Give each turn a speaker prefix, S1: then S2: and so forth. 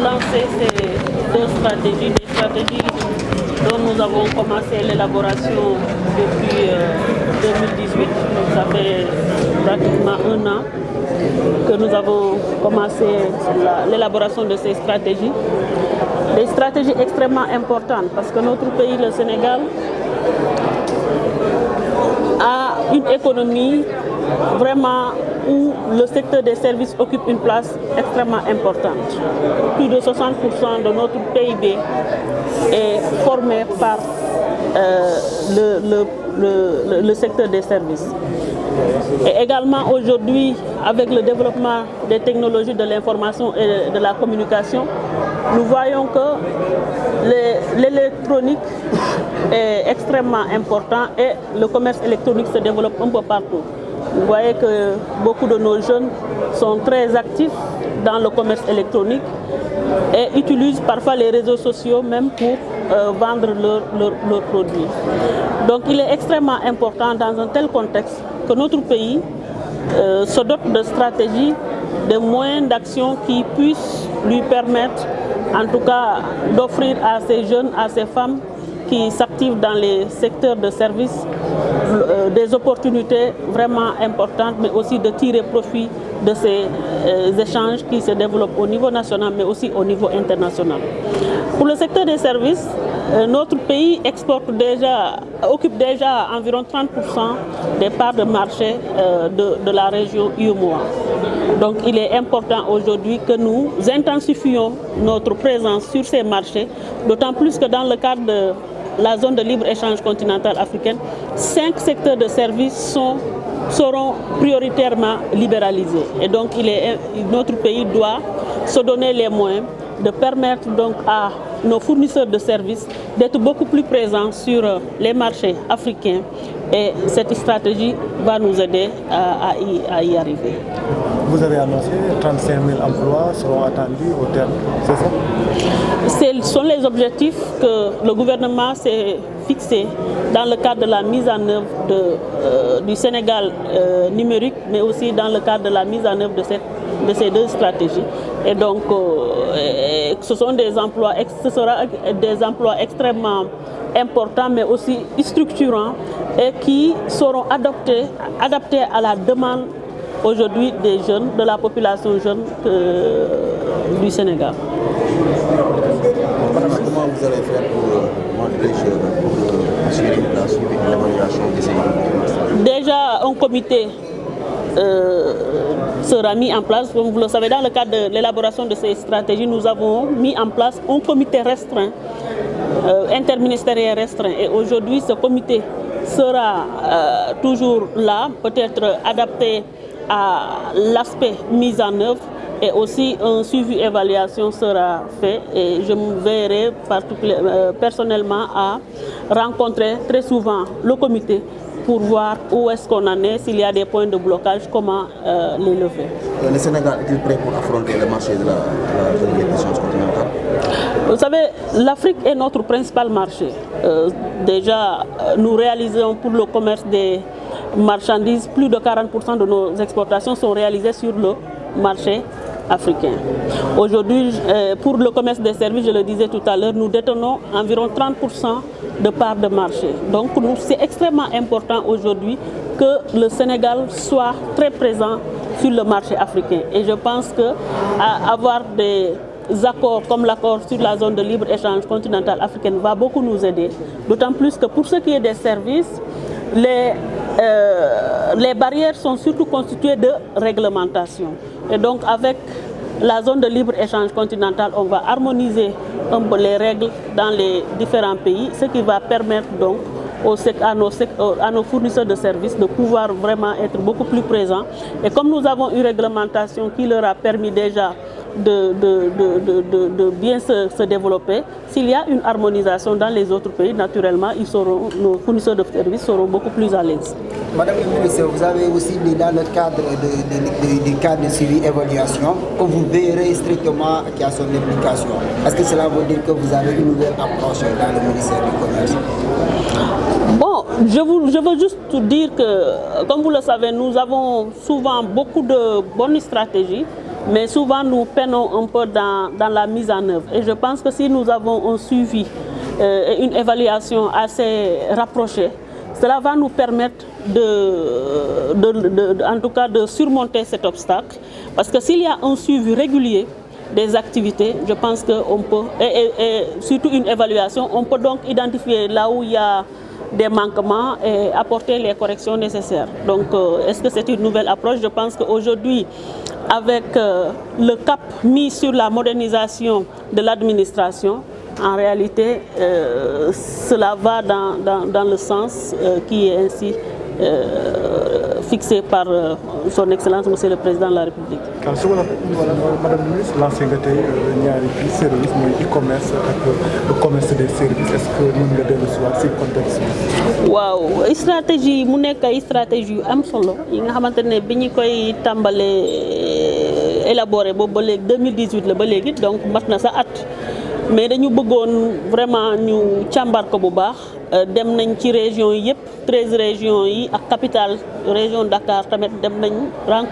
S1: lancé ces deux stratégies, des stratégies dont nous avons commencé l'élaboration depuis 2018. Donc ça fait pratiquement un an que nous avons commencé l'élaboration de ces stratégies. Des stratégies extrêmement importantes parce que notre pays, le Sénégal, a une économie vraiment où le secteur des services occupe une place extrêmement importante. Plus de 60% de notre PIB est formé par le secteur des services. Et également aujourd'hui, avec le développement des technologies de l'information et de la communication, nous voyons que l'électronique est extrêmement important et le commerce électronique se développe un peu partout. Vous voyez que beaucoup de nos jeunes sont très actifs dans le commerce électronique et utilisent parfois les réseaux sociaux même pour vendre leurs produits. Donc il est extrêmement important dans un tel contexte que notre pays se dote de stratégies, de moyens d'action qui puissent lui permettre en tout cas d'offrir à ces jeunes, à ces femmes qui s'activent dans les secteurs de services des opportunités vraiment importantes, mais aussi de tirer profit de ces échanges qui se développent au niveau national, mais aussi au niveau international. Pour le secteur des services, notre pays occupe déjà environ 30% des parts de marché de la région UEMOA. Donc il est important aujourd'hui que nous intensifions notre présence sur ces marchés, d'autant plus que dans le cadre de la zone de libre-échange continentale africaine, 5 secteurs de services seront prioritairement libéralisés. Et donc notre pays doit se donner les moyens de permettre donc à nos fournisseurs de services d'être beaucoup plus présents sur les marchés africains et cette stratégie va nous aider à y arriver.
S2: Vous avez annoncé 35 000 emplois seront attendus au terme, c'est ça?
S1: Ce sont les objectifs que le gouvernement s'est fixés dans le cadre de la mise en œuvre du Sénégal numérique, mais aussi dans le cadre de la mise en œuvre de ces deux stratégies. Et donc, ce sera des emplois extrêmement importants, mais aussi structurants et qui seront adaptés à la demande aujourd'hui des jeunes, de la population jeune du Sénégal.
S3: Comment vous allez faire pour assurer la suivi de l'évaluation de ces stratégies?
S1: Déjà, un comité sera mis en place. Comme vous le savez, dans le cadre de l'élaboration de ces stratégies, nous avons mis en place un comité restreint, interministériel restreint. Et aujourd'hui, ce comité sera toujours là, peut-être adapté à l'aspect mise en œuvre et aussi un suivi évaluation sera fait et je me verrai personnellement à rencontrer très souvent le comité pour voir où est-ce qu'on en est, s'il y a des points de blocage, comment les lever.
S3: Le Sénégal est-il prêt pour affronter le marché de l'électricité continentale?
S1: Vous savez, l'Afrique est notre principal marché. Déjà, nous réalisons pour le commerce des marchandises, plus de 40% de nos exportations sont réalisées sur le marché africain. Aujourd'hui, pour le commerce des services, je le disais tout à l'heure, nous détenons environ 30% de parts de marché. Donc, c'est extrêmement important aujourd'hui que le Sénégal soit très présent sur le marché africain. Et je pense qu'avoir des accords comme l'accord sur la zone de libre-échange continentale africaine va beaucoup nous aider. D'autant plus que pour ce qui est des services, les barrières sont surtout constituées de réglementation. Et donc avec la zone de libre-échange continentale, on va harmoniser un peu les règles dans les différents pays, ce qui va permettre donc à nos fournisseurs de services de pouvoir vraiment être beaucoup plus présents. Et comme nous avons une réglementation qui leur a permis déjà de bien se développer, s'il y a une harmonisation dans les autres pays, naturellement, nos fournisseurs de services seront beaucoup plus à l'aise.
S4: Madame le ministre, vous avez aussi dit dans le cadre du cadre de suivi évaluation que vous verrez strictement qu'il y a son implication. Est-ce que cela veut dire que vous avez une nouvelle approche dans le ministère du Commerce?
S1: Bon, je veux juste dire que, comme vous le savez, nous avons souvent beaucoup de bonnes stratégies, mais souvent nous peinons un peu dans la mise en œuvre. Et je pense que si nous avons un suivi et une évaluation assez rapprochée, cela va nous permettre en tout cas de surmonter cet obstacle. Parce que s'il y a un suivi régulier des activités, je pense qu'on peut, et surtout une évaluation, on peut donc identifier là où il y a des manquements et apporter les corrections nécessaires. Donc, est-ce que c'est une nouvelle approche? Je pense qu'aujourd'hui, avec le cap mis sur la modernisation de l'administration, en réalité, cela va dans le sens qui est ainsi fixé par son Excellence, Monsieur le Président de la République.
S2: Madame la ministre, lancé nga tey ñaari service mooy e-commerce ak le commerce des services, est-ce que mën nga dellu si waat si contexte bi?
S1: waaw stratégie mu nekk ay stratégie yu am solo yi nga xamante ne bi ñu koy tàmbalee élaboré boobu ba léegi 2018 la ba léegi, donc mat na sa at. Mais dañu bëggoon vraiment ñu càmbar ko bu baax dem nañ ci région yi yëpp 13 régions yi ak capitale région Dakar tamit dem nañ rencontre